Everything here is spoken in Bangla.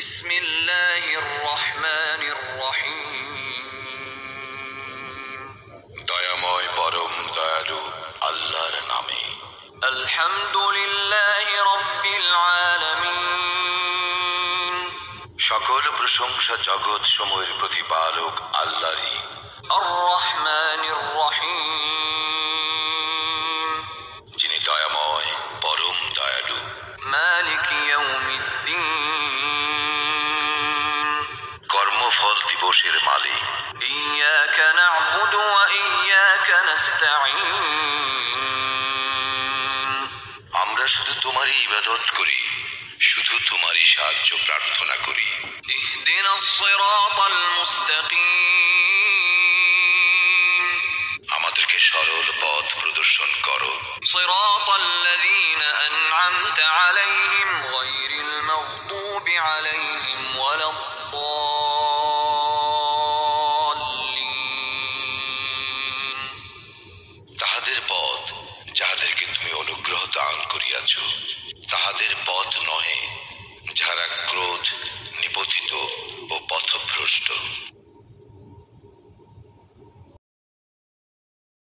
বিসমিল্লাহির রহমানির রহিম। দয়াময় পরম দয়ালু আল্লাহর নামে। আলহামদুলিল্লাহি রাব্বিল আলামিন। সকল প্রশংসা জগৎ সমূহের প্রতিপালক আল্লাহরই। আর রহমানির রহিম। যিনি দয়াময় পরম দয়ালু। মালিক ইয়াউমিদ্দিন। কর্মফল দিবসের মালিক। ইয়াকা না'বুদু ওয়া ইয়াকা নাস্তাঈন। আমরা শুধু তোমারই ইবাদত করি, শুধু তোমারই সাহায্য প্রার্থনা করি। ইহদিনাস সিরাতাল মুস্তাকিম। আমাদেরকে সরল পথ প্রদর্শন করো। সিরাতাল্লাযীনা আন'আমতা আলাইহিম গায়রিল মাগদুবি আলাইহিম ওয়ালাদ-দাল্লিন। তাহাদের পথ যাহাদেরকে তুমি অনুগ্রহ দান করিয়াছ, তাহাদের পথ নহে যাহারা ক্রোধ নিপতিত ও পথভ্রষ্ট।